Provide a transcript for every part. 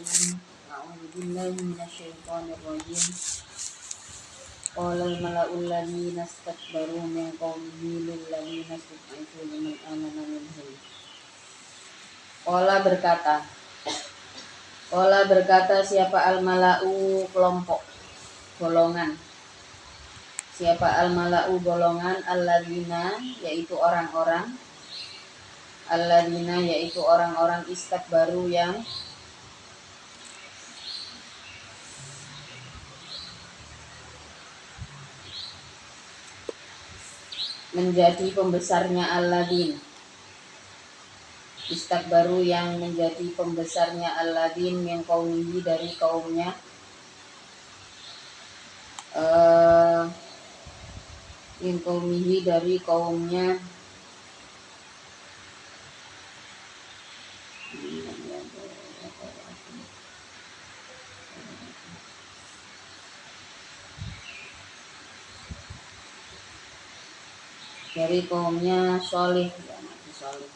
أعوذ بالله من الشيطان الرجيم. قال الملأ الذين استكبروا من قومه للذين استضعفوا لمن آمن منهم. Qala berkata siapa al-mala'u kelompok golongan. Siapa al-mala'u golongan alladzina yaitu orang-orang istakbaru yang menjadi pembesarnya alladzin. Istakbaru yang menjadi pembesarnya alladzin min qaumihi dari kaumnya dari kaumnya Shalih ya, Nabi Shalih.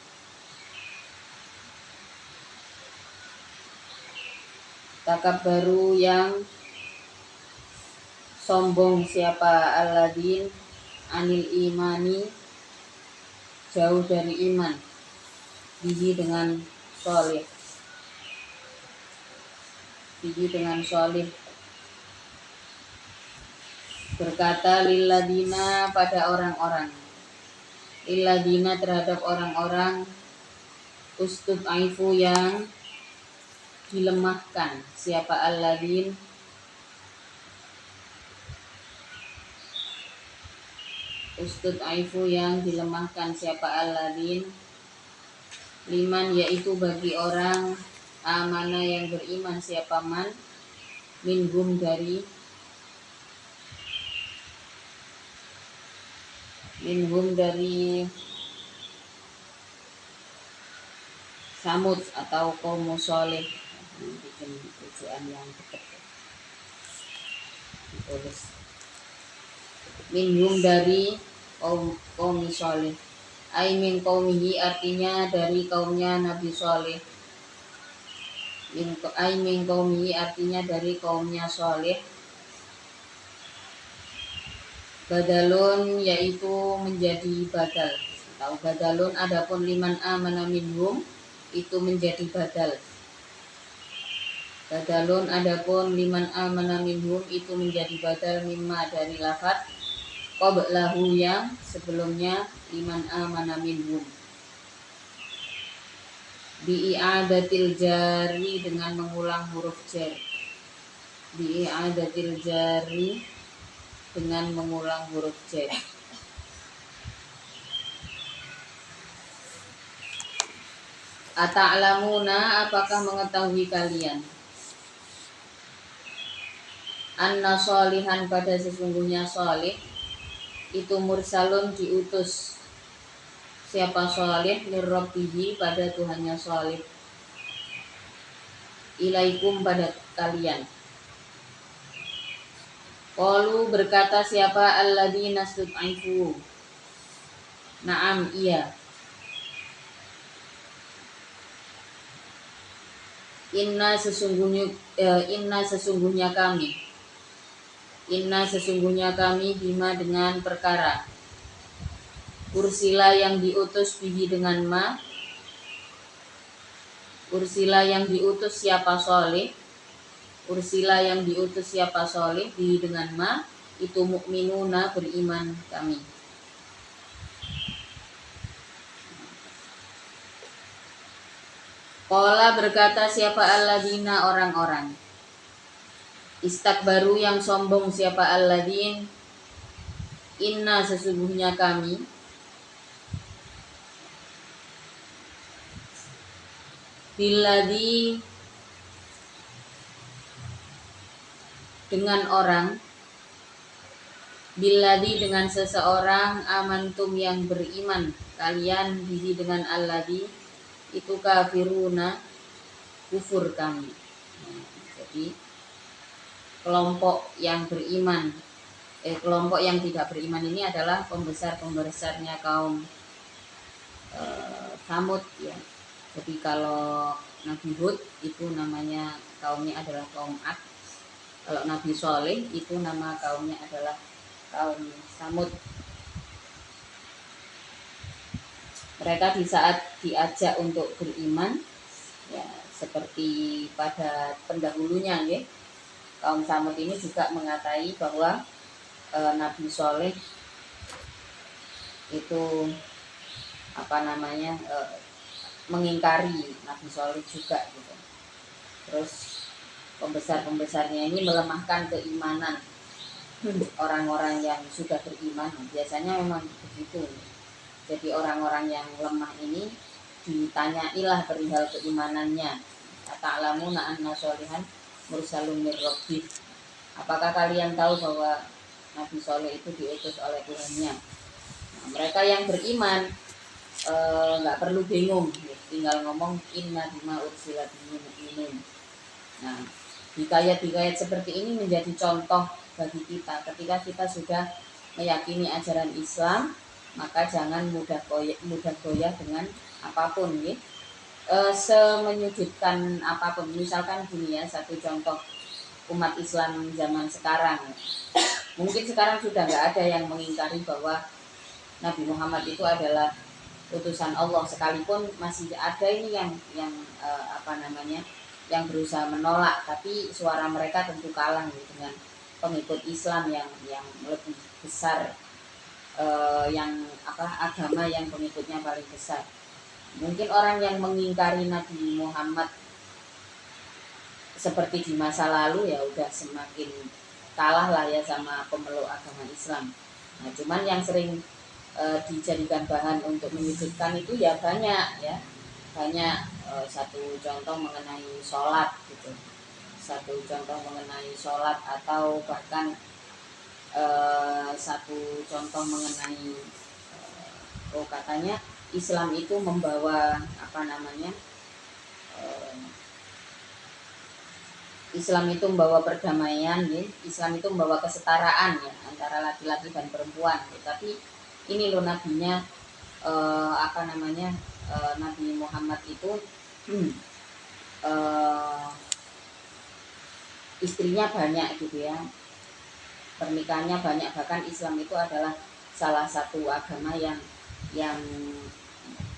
Takabbaru yang sombong siapa alladzin anil imani jauh dari iman bihi dengan Shalih berkata lilladina pada orang-orang lilladina terhadap orang-orang ustud'aifu yang dilemahkan siapa alladzin ustud'aifu yang dilemahkan siapa alladzin liman yaitu bagi orang amana yang beriman siapa man minhum dari Samud atau kaum Shalih. Bikin tujuan yang dekat ditulis minhum dari kaum Shalih ai min qaumihi artinya dari kaumnya Nabi Shalih ai min qaumihi artinya dari kaumnya Shalih badalun yaitu menjadi badal atau badalun adapun liman amana minhum itu menjadi badal. Badalun adapun liman amana minhum itu menjadi badal mimma dari lafaz qablahu yang sebelumnya liman amana minhum. Bi'i'adatil jari dengan mengulang huruf jar. Bi'i'adatil jari dengan mengulang huruf jar. Ata'lamuna apakah mengetahui kalian anna sholihan pada sesungguhnya Shalih itu mursalun diutus siapa Shalih lirabbihi pada Tuhannya Shalih ilaikum pada kalian. Qalu berkata siapa alladzina stud'aifu na'am iya Inna sesungguhnya kami bima dengan perkara ursila yang diutus bihi dengan ma ursila yang diutus siapa Shalih bihi dengan ma itu mukminuna beriman kami. Qala berkata siapa alladzina orang-orang istakbaru yang sombong siapa alladzin inna sesungguhnya kami billadzi dengan seseorang amantum yang beriman kalian bihi dengan alladzi itu kafiruna kufur kami. Jadi kelompok yang beriman kelompok yang tidak beriman ini adalah pembesarnya kaum Samud ya. Jadi kalau Nabi Hud itu namanya kaumnya adalah kaum Ad. Kalau Nabi Sholeh itu nama kaumnya adalah kaum Samud. Mereka di saat diajak untuk beriman, ya seperti pada pendahulunya, ya, kaum Samud ini juga mengatai bahwa Nabi Sholeh itu mengingkari Nabi Sholeh juga gitu. Terus pembesar-pembesarnya ini melemahkan keimanan orang-orang yang sudah beriman. Biasanya memang begitu. Jadi orang-orang yang lemah ini ditanyailah perihal keimanannya. Ta'lamuna anna sholihan mursalun mir rabbih. Apakah kalian tahu bahwa Nabi Sholeh itu diutus oleh Tuhannya? Nah, mereka yang beriman nggak perlu bingung, tinggal ngomong inna bima ursila bihi mu'minun. Nah, hikayat-hikayat seperti ini menjadi contoh bagi kita. Ketika kita sudah meyakini ajaran Islam, maka jangan mudah goyah dengan apapun, ya. Semenyudutkan apapun. Misalkan gini ya, satu contoh umat Islam zaman sekarang. Mungkin sekarang sudah nggak ada yang mengingkari bahwa Nabi Muhammad itu adalah utusan Allah, sekalipun masih ada ini yang yang berusaha menolak, tapi suara mereka tentu kalah dengan pengikut Islam yang lebih besar, agama yang pengikutnya paling besar. Mungkin orang yang mengingkari Nabi Muhammad seperti di masa lalu ya udah semakin kalah lah ya sama pemeluk agama Islam. Nah, cuman yang sering dijadikan bahan untuk menyudutkan itu ya banyak. Satu contoh mengenai sholat gitu, atau bahkan satu contoh mengenai katanya Islam itu membawa Islam itu membawa perdamaian, ya. Islam itu membawa kesetaraan ya antara laki-laki dan perempuan. Ya. Tapi ini loh nabinya, Nabi Muhammad itu istrinya banyak gitu ya, pernikahannya banyak, bahkan Islam itu adalah salah satu agama yang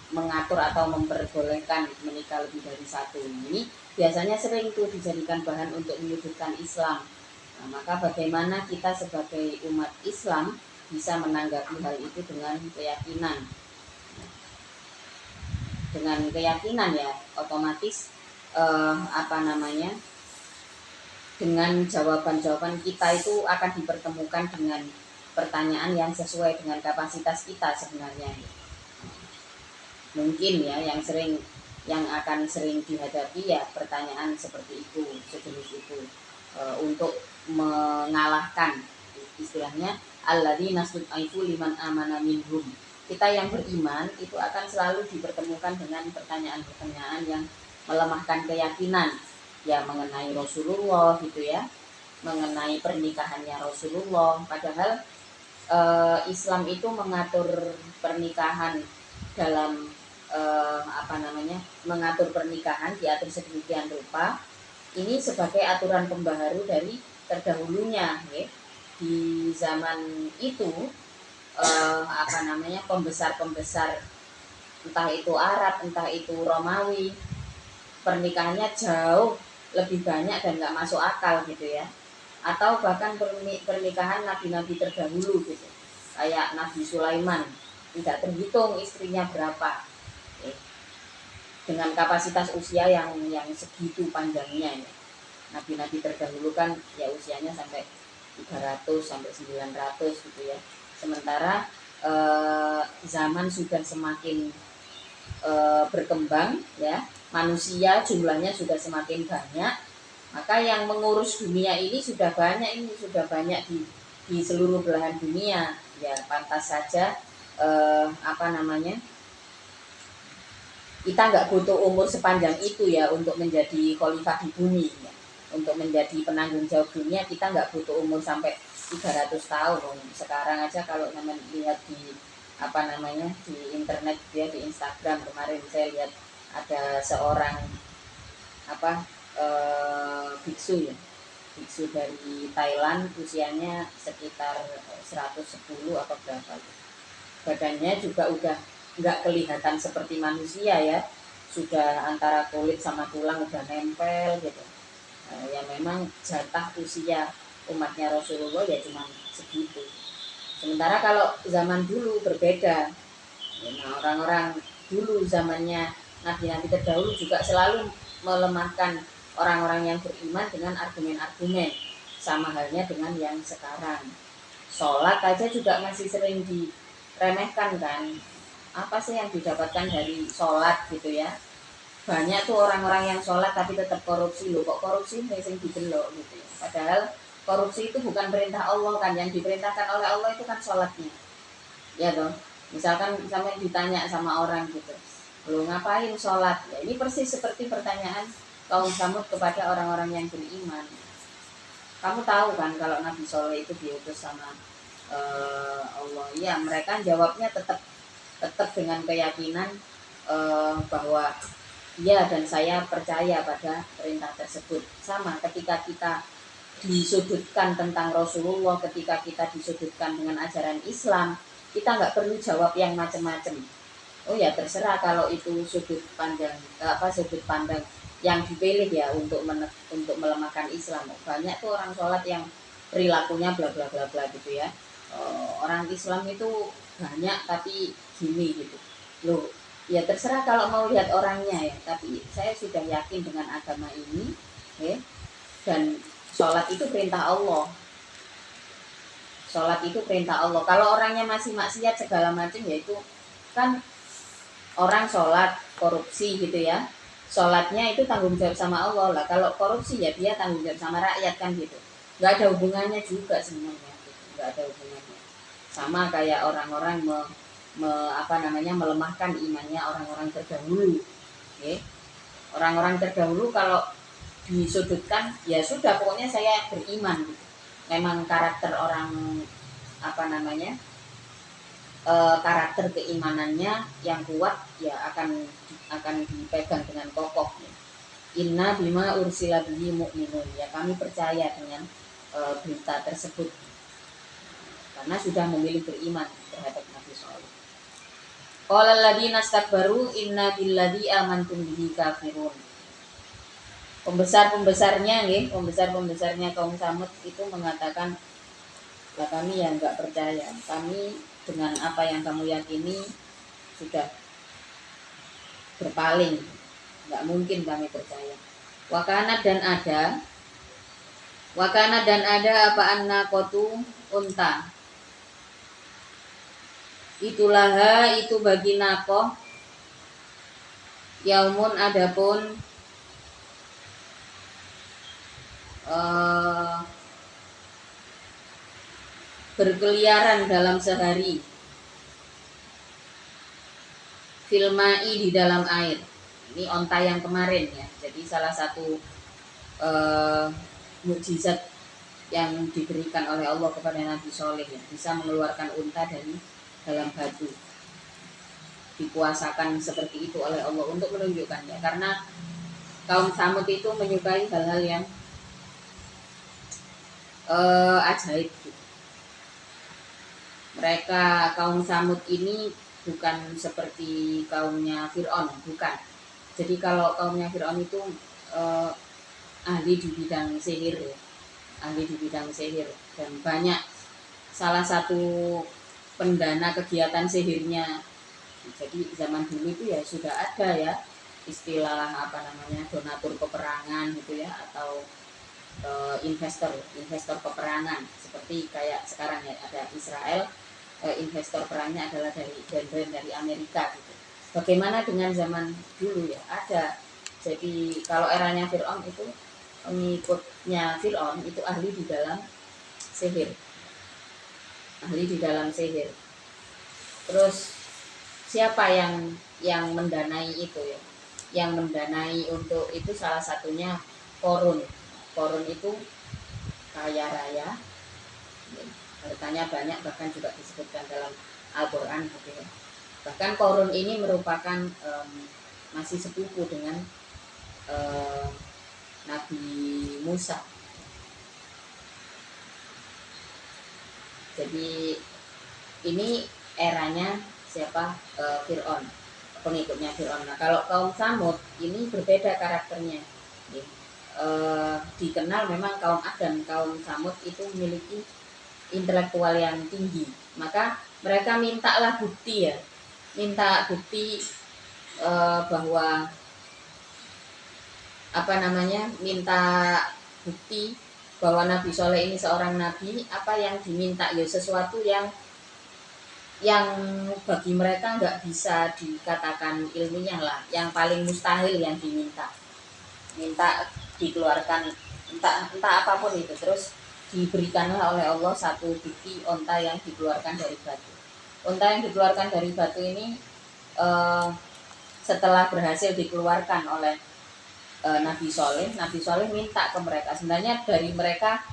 mengatur atau memperbolehkan menikah lebih dari satu. Ini biasanya sering tuh dijadikan bahan untuk menyudutkan Islam. Nah, maka bagaimana kita sebagai umat Islam bisa menanggapi hal itu dengan keyakinan? Dengan keyakinan ya otomatis dengan jawaban-jawaban kita itu akan dipertemukan dengan pertanyaan yang sesuai dengan kapasitas kita sebenarnya. Mungkin ya yang akan sering dihadapi ya pertanyaan seperti itu, sejenis itu, untuk mengalahkan istilahnya alladzina stud'aifu liman amana minhum. Kita yang beriman itu akan selalu dipertemukan dengan pertanyaan-pertanyaan yang melemahkan keyakinan ya mengenai Rasulullah gitu ya, mengenai pernikahannya Rasulullah. Padahal Islam itu mengatur pernikahan dalam mengatur pernikahan, diatur sedemikian rupa. Ini sebagai aturan pembaharu dari terdahulunya, ya. Di zaman itu pembesar-pembesar entah itu Arab, entah itu Romawi, pernikahannya jauh lebih banyak dan nggak masuk akal gitu ya. Atau bahkan pernikahan nabi-nabi terdahulu gitu, kayak Nabi Sulaiman, tidak terhitung istrinya berapa, dengan kapasitas usia yang segitu panjangnya ya. Nabi-nabi terdahulu kan ya usianya sampai 300 sampai 900 gitu ya. Sementara zaman sudah semakin berkembang ya, manusia jumlahnya sudah semakin banyak, maka yang mengurus dunia ini sudah banyak di seluruh belahan dunia ya. Pantas saja kita nggak butuh umur sepanjang itu ya untuk menjadi khalifah di bumi ya. Untuk menjadi penanggung jawab dunia kita nggak butuh umur sampai 300 tahun. Sekarang aja kalau lihat di di internet ya, di Instagram kemarin saya lihat ada seorang biksu ya, biksu dari Thailand, usianya sekitar 110 atau berapa, badannya juga udah nggak kelihatan seperti manusia ya, sudah antara kulit sama tulang udah nempel gitu. Ya memang jatah usia umatnya Rasulullah ya cuma segitu. Sementara kalau zaman dulu berbeda. Nah, orang-orang dulu zamannya nabi-nabi terdahulu juga selalu melemahkan orang-orang yang beriman dengan argumen-argumen. Sama halnya dengan yang sekarang. Sholat aja juga masih sering diremehkan kan. Apa sih yang didapatkan dari sholat gitu ya. Banyak tuh orang-orang yang sholat tapi tetap korupsi. Loh kok korupsi sing didelok gitu ya. Padahal korupsi itu bukan perintah Allah kan. Yang diperintahkan oleh Allah itu kan sholatnya. Ya dong. Misalkan sampai ditanya sama orang gitu, lu ngapain sholat? Ya, ini persis seperti pertanyaan kaum Samud kepada orang-orang yang beriman. Kamu tahu kan kalau Nabi Soleh itu diutus sama Allah? Ya, mereka jawabnya tetap dengan keyakinan bahwa ya, dan saya percaya pada perintah tersebut. Sama ketika kita disudutkan tentang Rasulullah, ketika kita disudutkan dengan ajaran Islam, kita nggak perlu jawab yang macam-macam. Oh ya terserah kalau itu sudut pandang yang dipilih ya untuk melemahkan Islam. Banyak tuh orang sholat yang perilakunya bla bla bla bla gitu ya. Orang Islam itu banyak tapi gini gitu. Loh, ya terserah kalau mau lihat orangnya ya. Tapi saya sudah yakin dengan agama ini, ya. Dan sholat itu perintah Allah. Sholat itu perintah Allah. Kalau orangnya masih maksiat segala macam, yaitu kan orang sholat korupsi gitu ya. Sholatnya itu tanggung jawab sama Allah lah. Kalau korupsi ya dia tanggung jawab sama rakyat kan gitu. Gak ada hubungannya juga sebenarnya. Gitu. Gak ada hubungannya. Sama kayak orang-orang melemahkan imannya orang-orang terdahulu. Okay. Orang-orang terdahulu kalau disudutkan ya sudah pokoknya saya beriman gitu. Memang karakter orang karakter keimanannya yang kuat ya akan dipegang dengan kokoh ya. Inna bima ursila bihi mu'minun, ya kami percaya dengan berita tersebut karena sudah memilih beriman terhadap Nabi Shallallahu. Qala alladziina istakbaru inna billadzi amantum bihi kafirun. Pembesar-pembesarnya kaum Samud itu mengatakan, lah kami yang enggak percaya, kami dengan apa yang kamu yakini sudah berpaling, enggak mungkin kami percaya. Wakana dan ada apa an-naqatu unta. Itulah itu bagi nakoh yaumun adapun berkeliaran dalam sehari, filmai di dalam air. Ini onta yang kemarin ya. Jadi salah satu mukjizat yang diberikan oleh Allah kepada Nabi Soleh ya, bisa mengeluarkan unta dari dalam batu. Dikuasakan seperti itu oleh Allah untuk menunjukkannya. Karena kaum Samud itu menyukai hal-hal yang ajaib. Mereka kaum Samud ini bukan seperti kaumnya Fir'aun, bukan. Jadi kalau kaumnya Fir'aun itu ahli di bidang sihir ya. Ahli di bidang sihir dan banyak salah satu pendana kegiatan sihirnya. Jadi zaman dulu itu ya sudah ada ya istilah donatur peperangan gitu ya, atau investor peperangan, seperti kayak sekarang ya ada Israel, investor perangnya adalah dari Amerika gitu. Bagaimana dengan zaman dulu ya, ada. Jadi kalau eranya Fir'aun itu pengikutnya Fir'aun itu ahli di dalam sihir, Terus siapa yang mendanai itu ya? Yang mendanai untuk itu salah satunya Korun. Korun itu kaya raya, hartanya banyak, bahkan juga disebutkan dalam Al-Quran gitu ya. Bahkan Korun ini merupakan masih sepupu dengan Nabi Musa. Jadi ini eranya siapa? Fir'aun, pengikutnya Fir'aun. Nah kalau kaum Samud ini berbeda karakternya. Dikenal memang kaum Ad dan kaum Samud itu memiliki intelektual yang tinggi, maka mereka mintalah bukti ya, minta bukti bahwa minta bukti bahwa Nabi Soleh ini seorang nabi. Apa yang diminta ya sesuatu yang bagi mereka nggak bisa dikatakan ilmiah lah, yang paling mustahil yang minta dikeluarkan entah apapun itu. Terus diberikanlah oleh Allah satu bukti onta yang dikeluarkan dari batu. Onta yang dikeluarkan dari batu ini setelah berhasil dikeluarkan oleh Nabi Soleh minta ke mereka. Sebenarnya dari mereka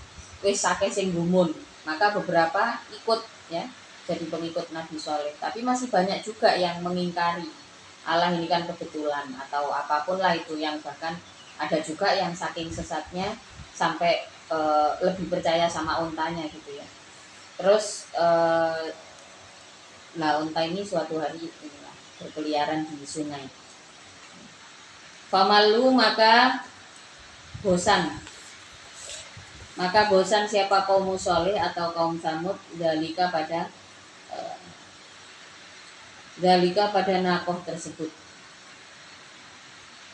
wis akeh sing gumun, maka beberapa ikut ya jadi pengikut Nabi Soleh. Tapi masih banyak juga yang mengingkari Allah ini kan kebetulan atau apapun lah itu, yang bahkan ada juga yang saking sesatnya sampai lebih percaya sama untanya gitu ya. Terus unta ini suatu hari berkeliaran di sungai. Famalu maka bosan siapa kaum Soleh atau kaum Samud dalika pada nakoh tersebut.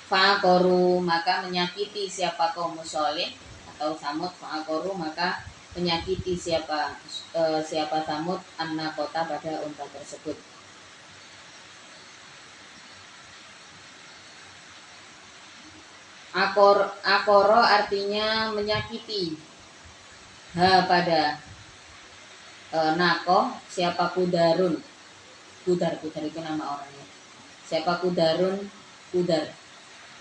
Fa'akoru maka menyakiti siapa kaum Soleh atau Samud. Fa'akoru maka menyakiti siapa Samud an-nakota pada unta tersebut. Akoro artinya menyakiti pada nakoh siapa kudar itu nama orangnya. Siapa kudar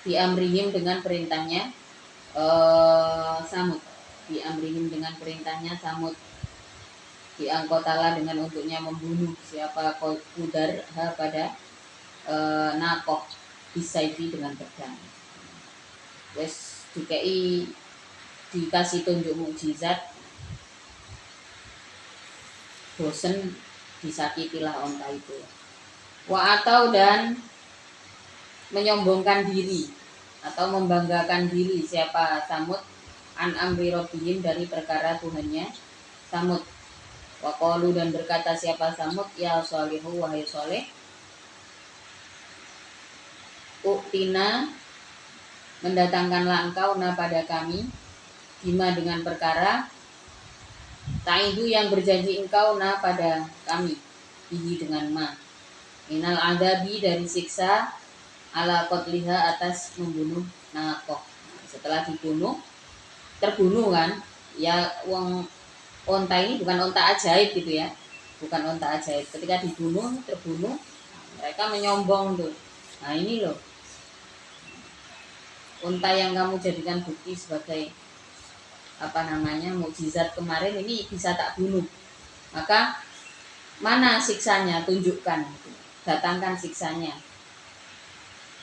diamrihim dengan perintahnya Samud. Diamrihim dengan perintahnya Samud. Diangkotalah dengan untuknya membunuh siapa kudar pada nakoh bisaifi dengan pedang. Wes dikasih tunjuk mukjizat, bosen disakitilah onta itu. Atau dan menyombongkan diri atau membanggakan diri siapa Samud an amri rabbihim dari perkara Tuhannya Samud. Qalu dan berkata siapa Samud, ya Sholihu wahai Soleh, uktina mendatangkanlah engkau pada kami bima dengan perkara ta'idu yang berjanji engkau pada kami bihi dengan ma minal adabi dari siksa ala qatliha atas membunuh nakoh. Setelah terbunuh kan ya, onta ini bukan onta ajaib gitu ya, bukan onta ajaib. Ketika terbunuh mereka menyombong tuh. Nah ini loh unta yang kamu jadikan bukti sebagai mukjizat kemarin ini bisa tak bunuh. Maka mana siksanya? Tunjukkan, datangkan siksanya.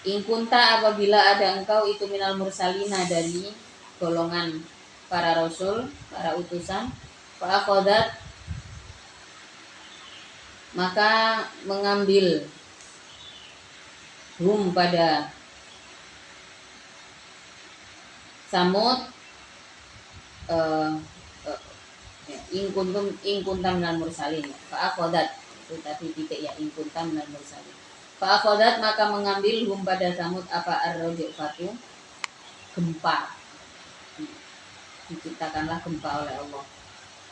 In kunta apabila ada engkau itu minal mursalina dari golongan para rasul, para utusan, fa akhadat maka mengambil pada Samud in kuntam minal mursalin. Fa akhadat itu tadi titik ya, in kuntam minal mursalin. Fa akhadat maka mengambil pada Samud apa ar-rajfatu, gempa. Diciptakanlah gempa oleh Allah.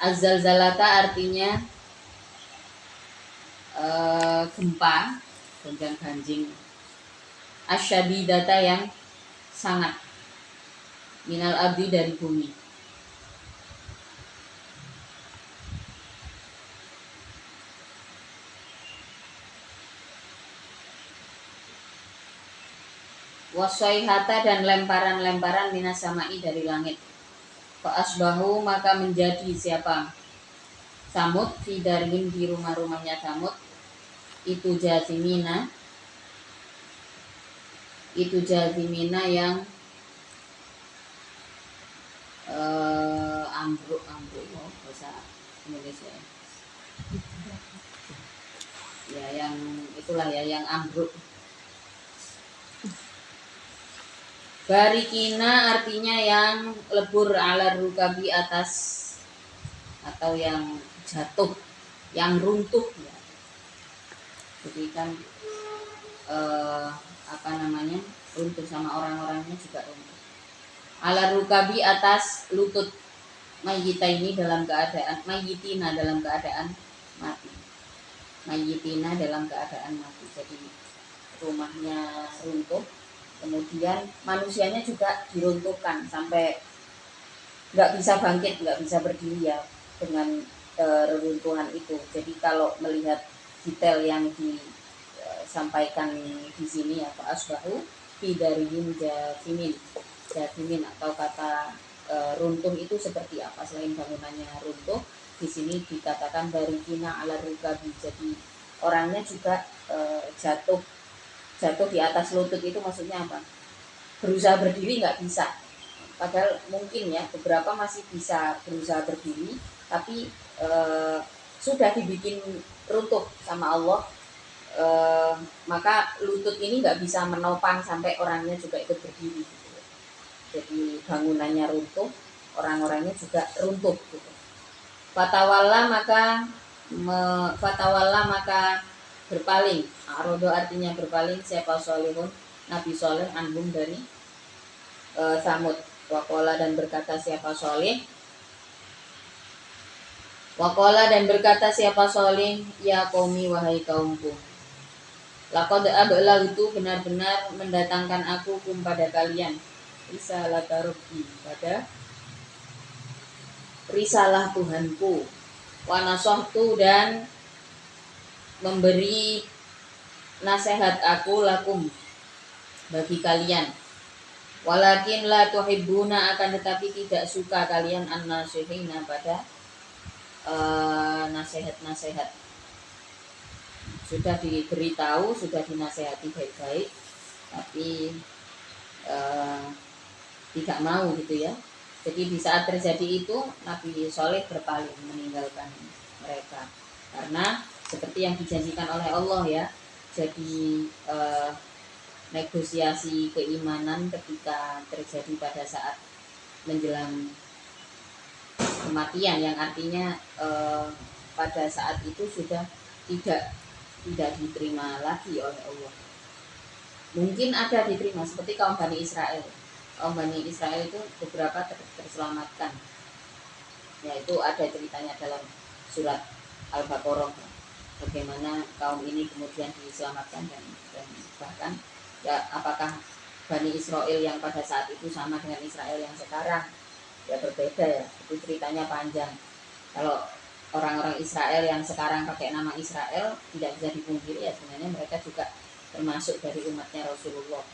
Az-zalzalata artinya gempa, gonjang-ganjing. Asyadidata yang sangat. Minal abdi dari bumi. Wasoihata dan lemparan-lemparan minas samai dari langit. Fa asbahu maka menjadi siapa Samud fi darihim di rumah-rumahnya Samud itu jasimina itu jazimina yang ambruk bahasa Indonesia ya, yang itulah ya, yang ambruk. Barikina artinya yang lebur, ala rukabi atas, atau yang jatuh, yang runtuh ya. Jadi kan apa namanya, runtuh sama orang-orangnya juga runtuh. Ala rukabi atas lutut, mayyita ini dalam keadaan, mayyitina dalam keadaan mati, mayyitina dalam keadaan mati. Jadi rumahnya runtuh, kemudian manusianya juga diruntuhkan sampai nggak bisa bangkit, nggak bisa berdiri ya dengan reruntuhan itu. Jadi kalau melihat detail yang disampaikan di sini ya, Pak Asbahu fidarihim jasimin atau kata runtuh itu seperti apa selain bangunannya runtuh, di sini dikatakan barikina ala rukabi. Jadi orangnya juga jatuh di atas lutut. Itu maksudnya apa? Berusaha berdiri nggak bisa, padahal mungkin ya beberapa masih bisa berusaha berdiri, tapi sudah dibikin runtuh sama Allah, maka lutut ini nggak bisa menopang sampai orangnya juga ikut berdiri gitu. Jadi bangunannya runtuh, orang-orangnya juga runtuh gitu. Fatawalla maka berpaling. Arodo artinya berpaling siapa solihun, Nabi Soleh, anhum dari Samud. Wakola dan berkata siapa Soleh, Wakola dan berkata siapa Soleh, ya qaumi wahai kaumku, laqad itu benar-benar mendatangkan aku pada kalian, risalah rabbi, pada risalah Tuhanku, wa nasahtu dan memberi nasihat aku lakum bagi kalian, walakin la tuhibbuna akan tetapi tidak suka kalian an-nasihina pada nasihat-nasihat. Sudah diberitahu, sudah dinasehati baik-baik, tapi tidak mau gitu ya. Jadi di saat terjadi itu Nabi Soleh berpaling meninggalkan mereka, karena seperti yang dijanjikan oleh Allah ya. Jadi negosiasi keimanan ketika terjadi pada saat menjelang kematian, yang artinya pada saat itu sudah tidak diterima lagi oleh Allah. Mungkin ada diterima seperti kaum Bani Israel. Kaum Bani Israel itu beberapa terselamatkan. Yaitu ada ceritanya dalam surat Al-Baqarah, bagaimana kaum ini kemudian diselamatkan dan bahkan ya, apakah Bani Israel yang pada saat itu sama dengan Israel yang sekarang? Ya berbeda ya, itu ceritanya panjang. Kalau orang-orang Israel yang sekarang pakai nama Israel, tidak bisa dipungkiri ya sebenarnya mereka juga termasuk dari umatnya Rasulullah,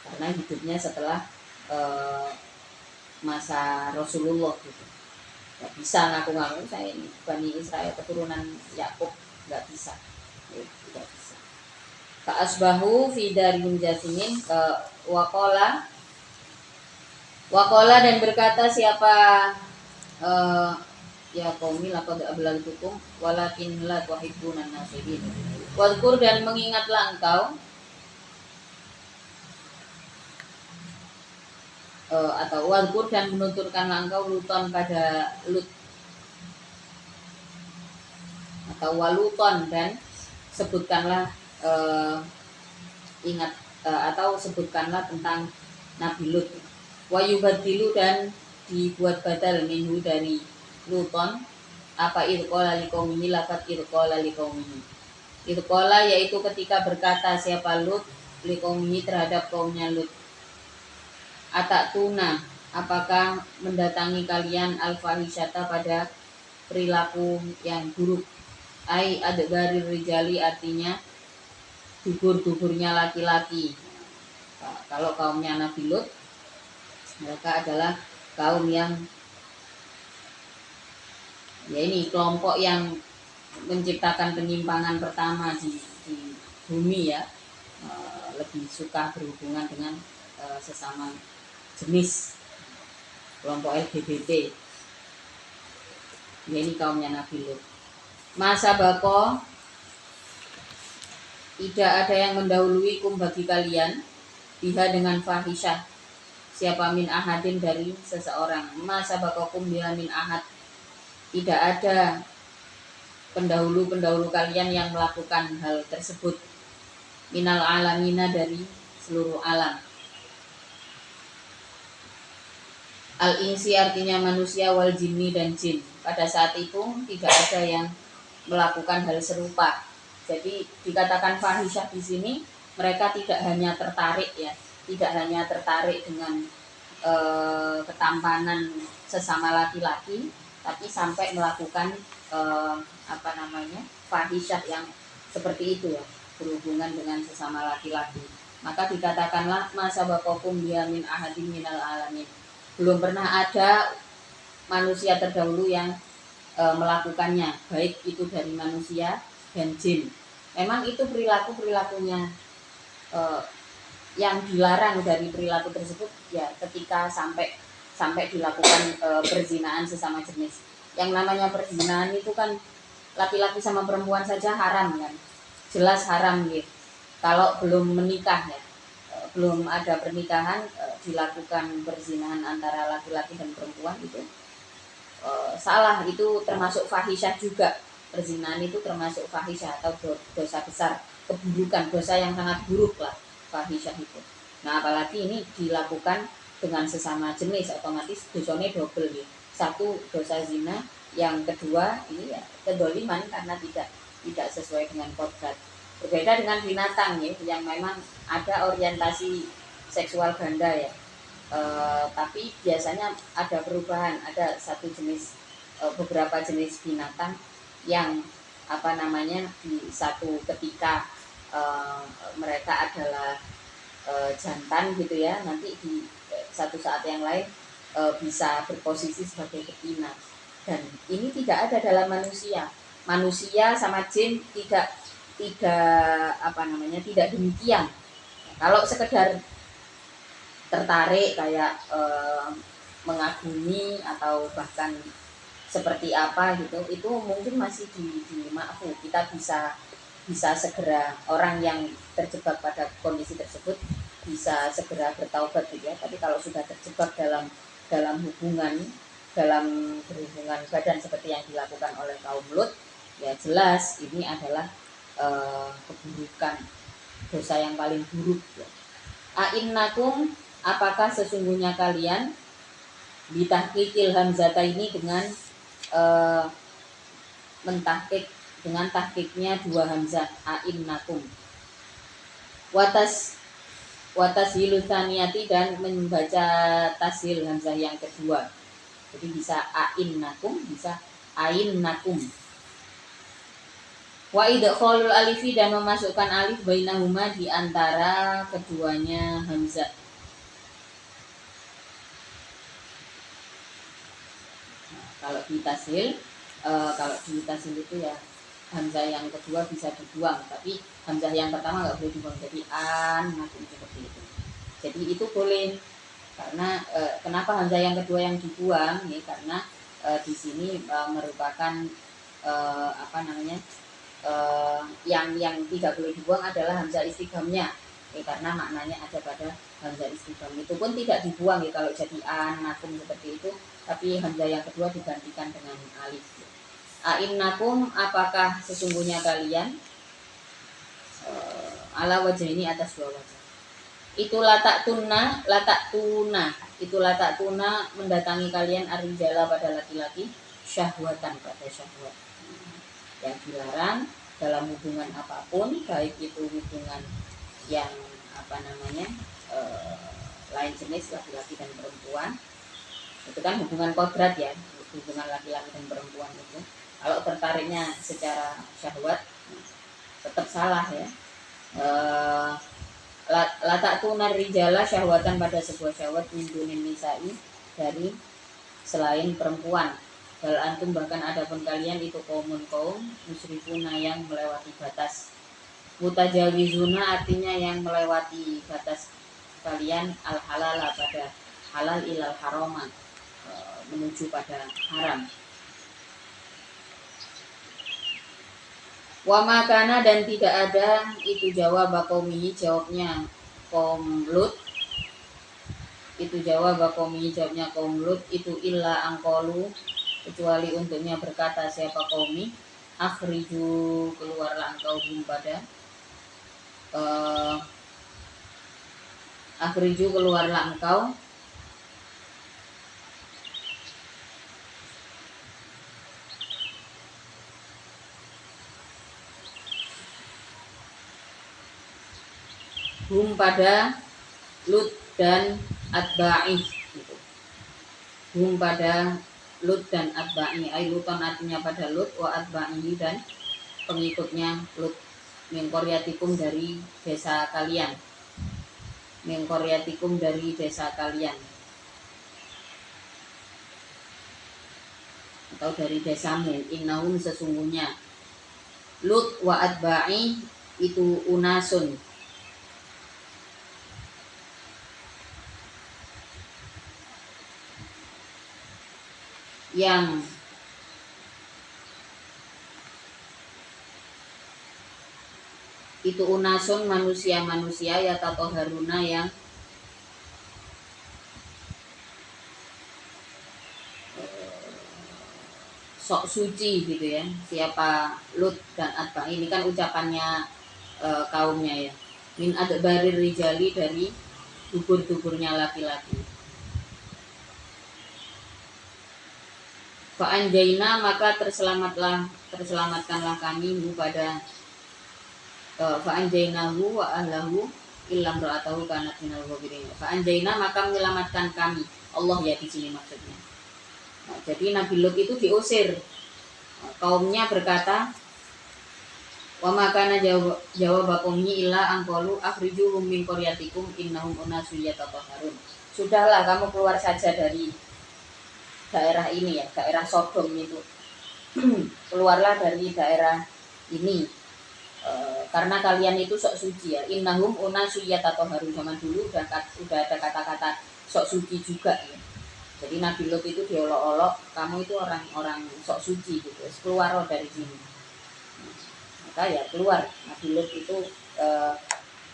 karena hidupnya setelah masa Rasulullah gitu. Gak bisa ngaku-ngaku saya ini Bani Israel keturunan Yakub, nggak bisa, tidak bisa. Ka'asbahu fi darihim jasimin, Wakola dan berkata siapa ya qaumi laqad ablagtukum walakin la tuhibbunan nasihin. Wadkur dan mengingatlah engkau, atau wadkur dan menuturkanlah engkau Luton pada Lut, atau waluton dan sebutkanlah ingat atau sebutkanlah tentang Nabi Lut. Wayubadilu dan dibuat badal minhu dari Luton apa irqala liqaumihi, lafat irqala liqaumihi. Irqala yaitu ketika berkata siapa Lut liqaumihi terhadap kaumnya Lut, atatuna apakah mendatangi kalian al-fahisyata pada perilaku yang buruk, ai adbarir rijali artinya dubur-duburnya laki-laki. Nah, kalau kaumnya Nabi Lut, mereka adalah kaum yang ya ini kelompok yang menciptakan penyimpangan pertama di bumi ya, lebih suka berhubungan dengan sesama jenis, kelompok LGBT. Ya, ini kaumnya Nabi Lut. Masa bako, tidak ada yang mendahului kum bagi kalian biha dengan fahisyah, siapa min ahadin dari seseorang. Masa bakokum biha min ahad, tidak ada pendahulu kalian yang melakukan hal tersebut, minal alamina dari seluruh alam. Al-insi artinya manusia, wal jinni dan jin. Pada saat itu tidak ada yang melakukan hal serupa. Jadi dikatakan fahisyah di sini, mereka tidak hanya tertarik ya, tidak hanya tertarik dengan ketampanan sesama laki-laki, tapi sampai melakukan fahisyah yang seperti itu ya, berhubungan dengan sesama laki-laki. Maka dikatakanlah masa bakokum biha min ahadin minal alamin. Belum pernah ada manusia terdahulu yang melakukannya, baik itu dari manusia dan jin. Memang itu perilakunya yang dilarang dari perilaku tersebut ya, ketika sampai dilakukan perzinaan sesama jenis. Yang namanya perzinaan itu kan laki-laki sama perempuan saja haram kan, jelas haram gitu. Kalau belum menikah ya, belum ada pernikahan, dilakukan perzinahan antara laki-laki dan perempuan itu salah, itu termasuk fahisyah juga. Perzinahan itu termasuk fahisyah atau dosa besar, keburukan, dosa yang sangat buruk lah fahisyah itu. Nah apalagi ini dilakukan dengan sesama jenis, otomatis dosanya double ya. Satu dosa zina, yang kedua ini ya kedoliman karena tidak sesuai dengan kodrat. Berbeda dengan binatang ya, yang memang ada orientasi seksual ganda ya, tapi biasanya ada perubahan, ada satu jenis, beberapa jenis binatang yang di satu ketika mereka adalah jantan gitu ya, nanti di satu saat yang lain bisa berposisi sebagai betina. Dan ini tidak ada dalam manusia sama jin tidak demikian. Kalau sekedar tertarik kayak mengagumi atau bahkan seperti apa gitu, itu mungkin masih dimaafkan. Kita bisa segera, orang yang terjebak pada kondisi tersebut bisa segera bertaubat gitu ya. Tapi kalau sudah terjebak dalam berhubungan badan seperti yang dilakukan oleh kaum Lut, ya jelas ini adalah keburukan, dosa yang paling buruk ya. A'innakum, apakah sesungguhnya kalian, bitahqiqil hamzata ini dengan mentahqiq, dengan tahqiqnya dua hamzah, a'innakum. Watas hilusaniyati, dan membaca tashil hamzah yang kedua. Jadi bisa a'innakum, bisa a'innakum. Wa idkhalul alifi, dan memasukkan alif bainahuma, di antara keduanya hamzah. Kalau di tasil itu ya hamzah yang kedua bisa dibuang, tapi hamzah yang pertama nggak boleh dibuang, jadi nakum seperti itu. Jadi itu boleh, karena kenapa hamzah yang kedua yang dibuang ya, karena di sini merupakan yang tidak boleh dibuang adalah hamzah istighamnya ya, karena maknanya ada pada hamzah istighfar. Itu pun tidak dibuang ya kalau jadi nakum seperti itu, tapi hamzah yang kedua digantikan dengan alif. A'innakum, apakah sesungguhnya kalian, ala wajah ini atas dua wajah. Itu latak tuna mendatangi kalian arijala pada laki-laki, syahwatan pada syahwat. Yang dilarang dalam hubungan apapun, baik itu hubungan yang lain jenis, laki-laki dan perempuan, itu kan hubungan kodrat ya, hubungan laki-laki dan perempuan itu. Kalau tertariknya secara syahwat tetap salah ya. Latak tunar rijala syahwatan, pada sebuah syahwat, mindunin nisa'i, dari selain perempuan. Bal antum, bahkan adapun kalian itu kaum musyrifuna, yang melewati batas. Mutajawizuna artinya yang melewati batas kalian al halal pada halal ilal haroma, menuju pada haram. Wa makana dan tidak ada itu jawab qaumihi jawabnya kaum Lut. Itu jawab qaumihi jawabnya kaum Lut itu illa angkolu kecuali untuknya berkata siapa qaumi akhriju keluarlah engkau hum pada akhriju keluarlah engkau hum pada Lut dan atba'i gitu. Hum pada Lut dan atba'i ay Luton artinya pada Lut wa atba'i dan pengikutnya Lut min qaryatikum dari desa kalian min qaryatikum dari desa kalian atau dari desamu innahum sesungguhnya Lut wa atba'i itu unasun yang itu unasun manusia-manusia ya tatoharuna yang sok suci gitu ya. Siapa Lut dan Atba ini kan ucapannya kaumnya ya. Min adbarir rijali dari dubur-duburnya laki-laki. Fa'anjaina maka terselamatkanlah kami pada fa'anjainahu wa ahlahu illam ra'atahu kanat minal ghabirin. Fa'anjaina maka menyelamatkan kami. Allah ya di sini maksudnya. Nah, jadi Nabi Lut itu diusir. Nah, kaumnya berkata, wa makana jawab qaumnya illa angqalu akhrijuhum min qaryatikum innahum unasun yatatahharun. Sudahlah kamu keluar saja dari daerah ini ya, daerah Sodom itu. Keluarlah dari daerah ini. Karena kalian itu sok suci ya. Innahum unasun yatatahharun zaman dulu udah ada kata-kata sok suci juga ya. Jadi Nabi Lut itu diolok-olok, kamu itu orang-orang sok suci gitu. Keluar dari sini. Maka ya keluar. Nabi Lut itu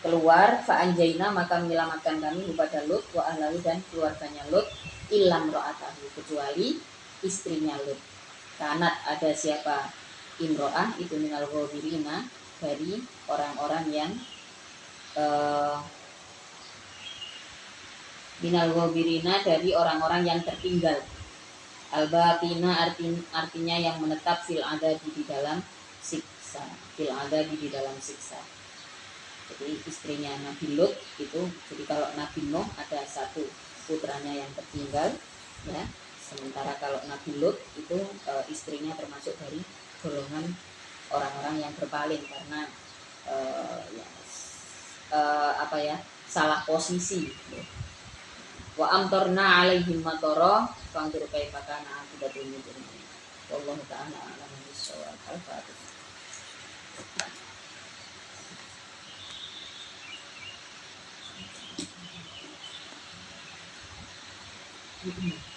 keluar fa'anjaina maka menyelamatkan kami kepada Lut wa ahlahu dan keluarganya Lut illam ra'atahu kecuali istrinya Lut. Kanat ada siapa imro'ah itu minal ghawirina dari orang-orang yang minal ghawirina dari orang-orang yang tertinggal. Al-batina artinya yang menetap fil adadi di dalam siksa. Fil adadi di dalam siksa. Jadi istrinya Nabi Lut itu, jadi kalau Nabi Nuh ada satu putranya yang tertinggal, ya. Sementara kalau Nabi Lut itu istrinya termasuk dari golongan orang-orang yang berpaling karena salah posisi. Wa amtorna alaihim matara fangkur kaifa kana akibatul mujrimin. Wallahu ta'ala a'lam bissawab. Al-Fatihah. Mm-hmm.